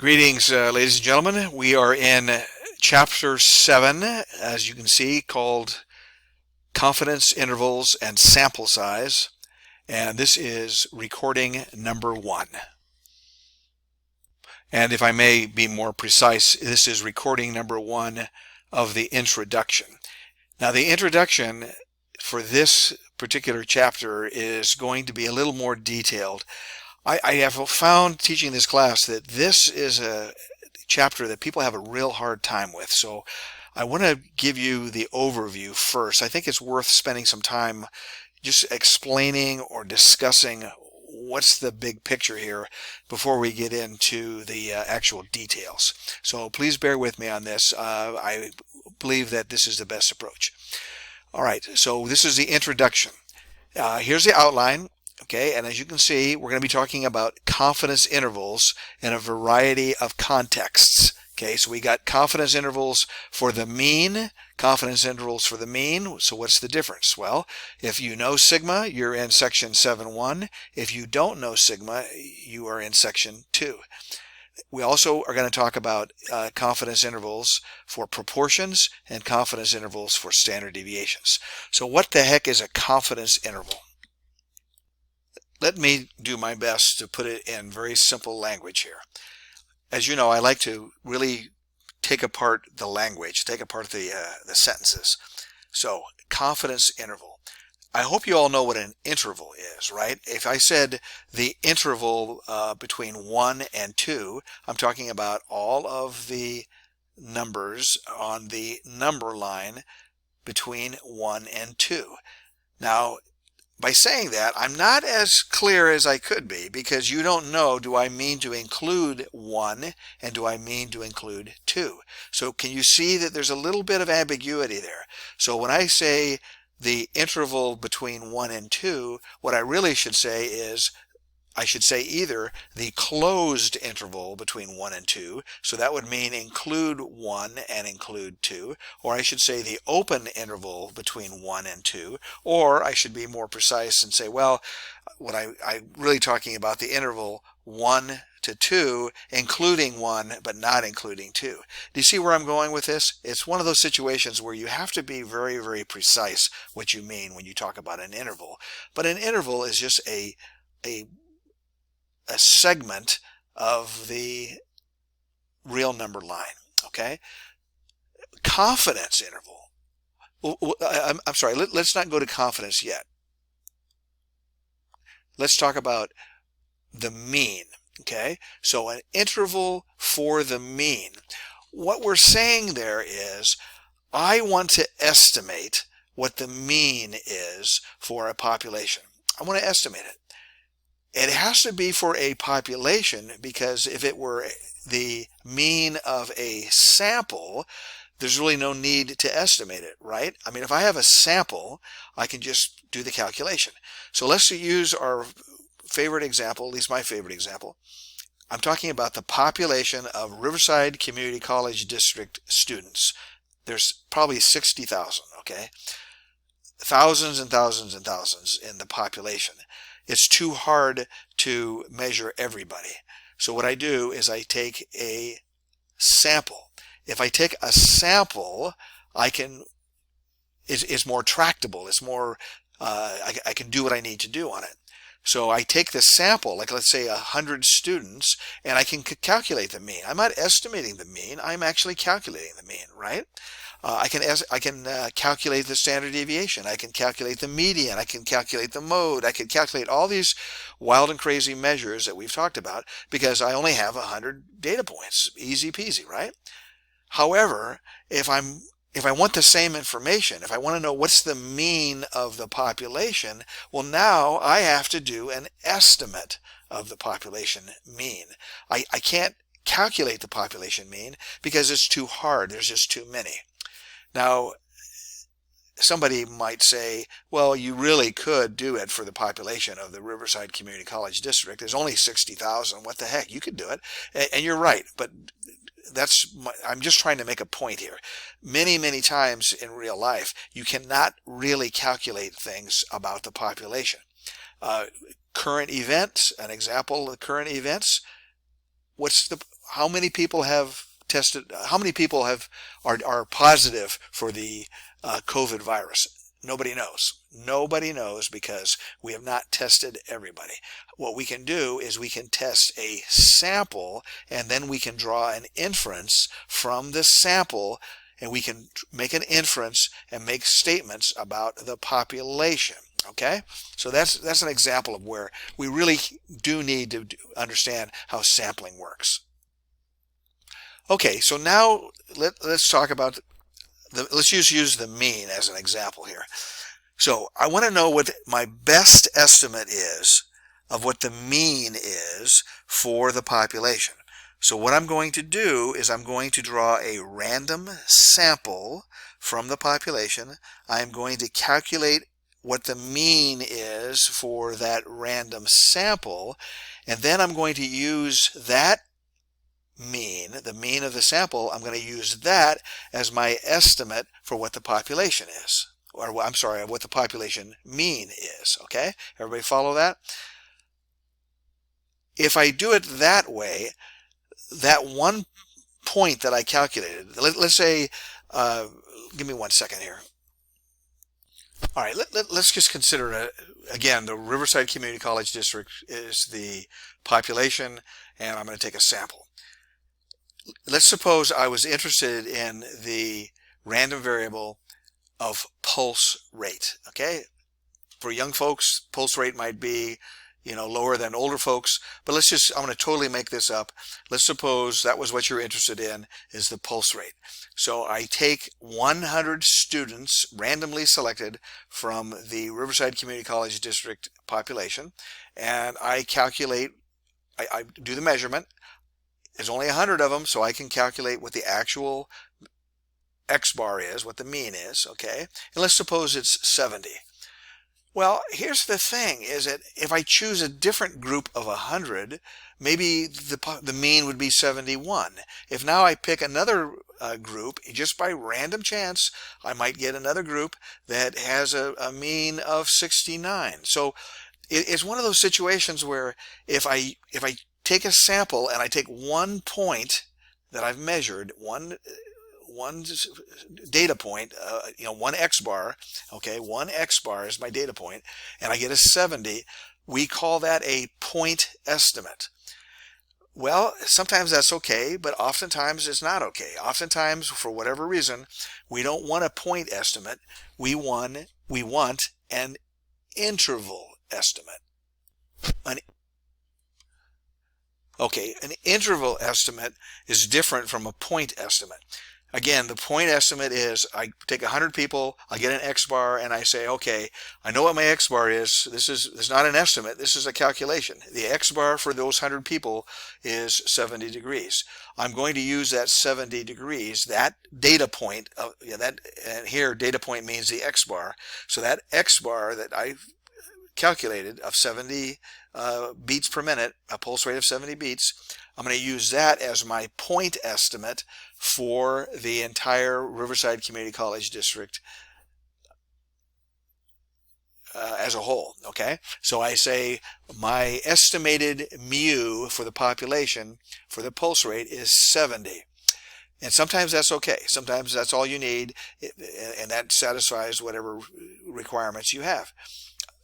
Greetings, ladies and gentlemen. We are in chapter 7, as you can see, called Confidence Intervals and Sample Size. And this is recording number 1. And if I may be more precise, this is recording number 1 of the introduction. Now, the introduction for this particular chapter is going to be a little more detailed. I have found teaching this class that this is a chapter that people have a real hard time with. So I want to give you the overview first. I think it's worth spending some time just explaining or discussing what's the big picture here before we get into the actual details. So please bear with me on this. I believe that this is the best approach. All right, so this is the introduction. Here's the outline. Okay, and as you can see, we're going to be talking about confidence intervals in a variety of contexts. Okay, so we got confidence intervals for the mean, confidence intervals for the mean. So what's the difference? Well, if you know sigma, you're in section 7.1. If you don't know sigma, you are in section 2. We also are going to talk about confidence intervals for proportions and confidence intervals for standard deviations. So what the heck is a confidence interval? Let me do my best to put it in very simple language here. As you know, I like to really take apart the language, take apart the sentences. So, confidence interval. I hope you all know what an interval is, right? If I said the interval between 1 and 2, I'm talking about all of the numbers on the number line between 1 and 2. Now, by saying that, I'm not as clear as I could be, because you don't know, do I mean to include 1 and do I mean to include 2? So can you see that there's a little bit of ambiguity there? So when I say the interval between 1 and 2, what I really should say is, I should say either the closed interval between 1 and 2, so that would mean include 1 and include 2, or I should say the open interval between 1 and 2, or I should be more precise and say, well, what I'm really talking about the interval 1 to 2, including 1, but not including 2. Do you see where I'm going with this? It's one of those situations where you have to be very, very precise what you mean when you talk about an interval. But an interval is just a segment of the real number line. Okay, confidence interval. I'm sorry, let's not go to confidence yet. Let's talk about the mean. Okay, so an interval for the mean. What we're saying there is, I want to estimate what the mean is for a population. I want to estimate it. It has to be for a population, because if it were the mean of a sample, there's really no need to estimate it, right? I mean, if I have a sample, I can just do the calculation. So let's use our favorite example, at least my favorite example. I'm talking about the population of Riverside Community College District students. There's probably 60,000, okay? Thousands and thousands and thousands in the population. It's too hard to measure everybody. So what I do is I take a sample. If I take a sample, it's more tractable. It's more, I can do what I need to do on it. So I take the sample, like let's say 100 students, and I can calculate the mean. I'm not estimating the mean. I'm actually calculating the mean, right? I can calculate the standard deviation. I can calculate the median. I can calculate the mode. I can calculate all these wild and crazy measures that we've talked about, because I only have 100 data points. Easy peasy, right? However, if I want the same information, if I want to know what's the mean of the population, well, now I have to do an estimate of the population mean. I can't calculate the population mean because it's too hard. There's just too many. Now, somebody might say, well, you really could do it for the population of the Riverside Community College District. There's only 60,000. What the heck? You could do it. And you're right, but I'm just trying to make a point here. Many, many times in real life, you cannot really calculate things about the population. Current events, an example of current events, what's the how many people have tested, how many people are positive for the COVID virus? Nobody knows. Nobody knows because we have not tested everybody. What we can do is we can test a sample, and then we can draw an inference from the sample, and we can make an inference and make statements about the population. Okay, so that's an example of where we really do need to understand how sampling works. Okay, so now let's talk about let's use the mean as an example here. So I want to know what my best estimate is of what the mean is for the population. So what I'm going to do is I'm going to draw a random sample from the population. I'm going to calculate what the mean is for that random sample, and then I'm going to use that mean, the mean of the sample, I'm going to use that as my estimate for what the population is. Or I'm sorry, what the population mean is. Okay? Everybody follow that? If I do it that way, that one point that I calculated, let's say, give me 1 second here. All right, let's just consider, again, the Riverside Community College District is the population, and I'm going to take a sample. Let's suppose I was interested in the random variable of pulse rate. Okay, for young folks, pulse rate might be, lower than older folks, but I'm going to totally make this up. Let's suppose that was what you're interested in, is the pulse rate. So I take 100 students randomly selected from the Riverside Community College District population, and I calculate, I do the measurement. There's only 100 of them, so I can calculate what the actual X bar is, what the mean is, okay? And let's suppose it's 70. Well, here's the thing, is that if I choose a different group of 100, maybe the mean would be 71. If now I pick another group, just by random chance, I might get another group that has a mean of 69. So it's one of those situations where if I take a sample and I take 1 point that I've measured, one data point, 1 X bar, okay, 1 X bar is my data point, and I get a 70, we call that a point estimate. Well, sometimes that's okay, but oftentimes it's not okay. Oftentimes, for whatever reason, we don't want a point estimate. We want an interval estimate. An interval estimate is different from a point estimate. Again, the point estimate is I take 100 people, I get an X bar, and I say, okay, I know what my X bar is. This is not an estimate. This is a calculation. The X bar for those 100 people is 70 degrees. I'm going to use that 70 degrees, that data point, and here data point means the X bar. So that X bar that I calculated of 70 beats per minute, a pulse rate of 70 beats, I'm going to use that as my point estimate for the entire Riverside Community College District as a whole. Okay, so I say my estimated mu for the population for the pulse rate is 70. And sometimes that's okay. Sometimes that's all you need, and that satisfies whatever requirements you have.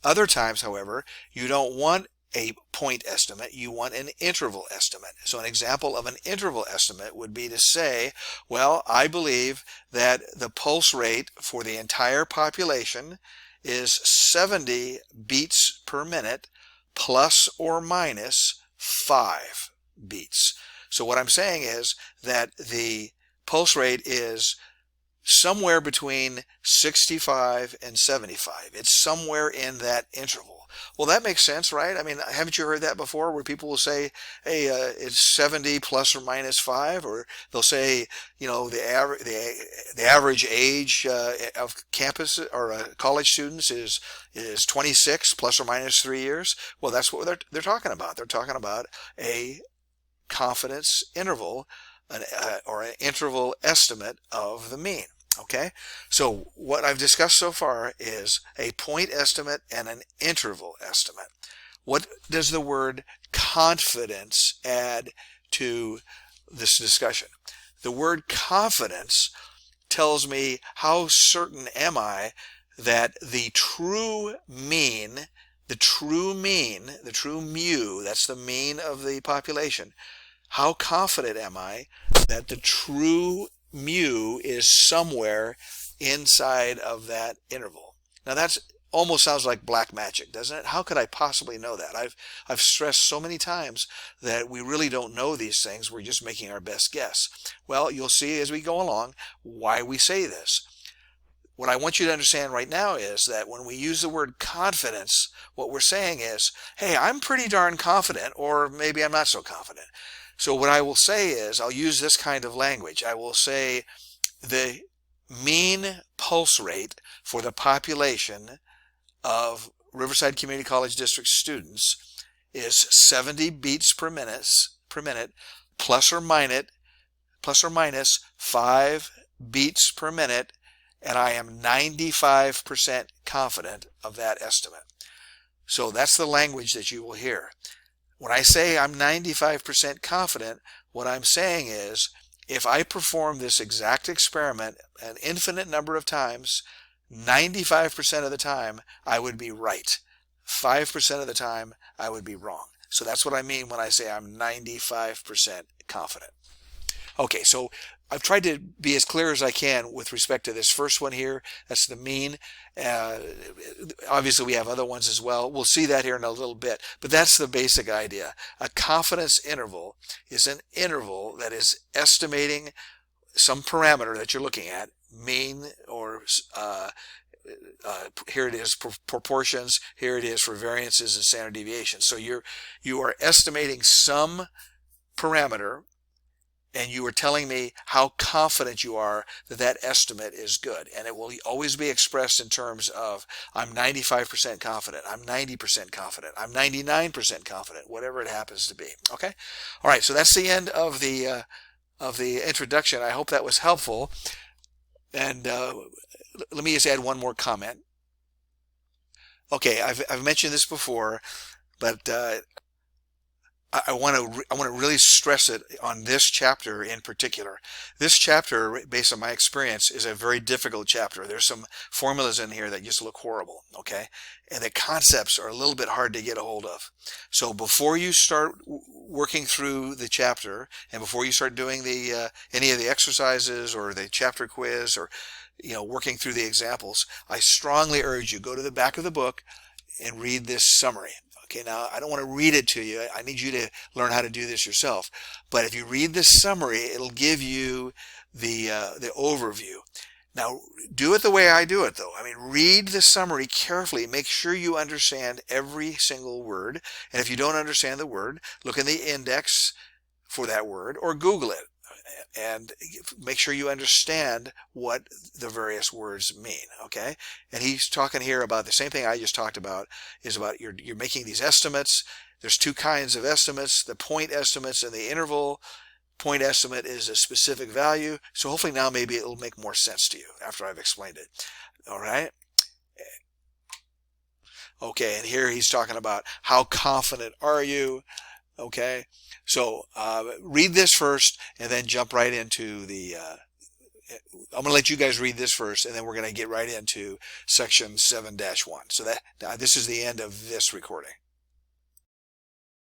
Other times, however, you don't want a point estimate, you want an interval estimate. So an example of an interval estimate would be to say, well, I believe that the pulse rate for the entire population is 70 beats per minute plus or minus 5 beats. So what I'm saying is that the pulse rate is somewhere between 65 and 75. It's somewhere in that interval. Well, that makes sense, right? I mean, haven't you heard that before, where people will say, hey, it's 70 plus or minus 5, or they'll say, the average age of campus or college students is 26 plus or minus 3 years. Well, that's what they're talking about. They're talking about a confidence interval, or an interval estimate of the mean. Okay, so what I've discussed so far is a point estimate and an interval estimate. What does the word confidence add to this discussion. The word confidence tells me how certain am I that the true mean, the true mu, that's the mean of the population. How confident am I that the true mu is somewhere inside of that interval? Now that's almost sounds like black magic, doesn't it? How could I possibly know that? I've stressed so many times that we really don't know these things. We're just making our best guess. Well, you'll see as we go along why we say this. What I want you to understand right now is that when we use the word confidence, what we're saying is, hey, I'm pretty darn confident, or maybe I'm not so confident. So what I will say is, I'll use this kind of language. I will say the mean pulse rate for the population of Riverside Community College District students is 70 beats per minute, plus or minus 5 beats per minute, and I am 95% confident of that estimate. So that's the language that you will hear. When I say I'm 95% confident, what I'm saying is, if I perform this exact experiment an infinite number of times, 95% of the time, I would be right. 5% of the time, I would be wrong. So that's what I mean when I say I'm 95% confident. Okay, so I've tried to be as clear as I can with respect to this first one here. That's the mean. Obviously, we have other ones as well. We'll see that here in a little bit. But that's the basic idea. A confidence interval is an interval that is estimating some parameter that you're looking at, mean, or here it is for proportions, here it is for variances and standard deviations. So you are estimating some parameter, and you are telling me how confident you are that that estimate is good. And it will always be expressed in terms of, I'm 95% confident, I'm 90% confident, I'm 99% confident, whatever it happens to be. Okay? All right, so that's the end of the introduction. I hope that was helpful. And let me just add one more comment. Okay, I've mentioned this before, but I want to really stress it on this chapter in particular. This chapter, based on my experience, is a very difficult chapter. There's some formulas in here that just look horrible, okay? And the concepts are a little bit hard to get a hold of. So before you start working through the chapter, and before you start doing the any of the exercises or the chapter quiz, or working through the examples, I strongly urge you, go to the back of the book and read this summary. Okay, now I don't want to read it to you. I need you to learn how to do this yourself. But if you read this summary, it'll give you the overview. Now, do it the way I do it, though. I mean, read the summary carefully. Make sure you understand every single word. And if you don't understand the word, look in the index for that word or Google it. And make sure you understand what the various words mean, okay? And he's talking here about the same thing I just talked about, is about you're making these estimates. There's two kinds of estimates, the point estimates and the interval. Point estimate is a specific value. So hopefully now maybe it'll make more sense to you after I've explained it. All right? Okay, and here he's talking about how confident are you? Okay, so read this first and then jump right into the, I'm going to let you guys read this first, and then we're going to get right into section 7-1. So this is the end of this recording.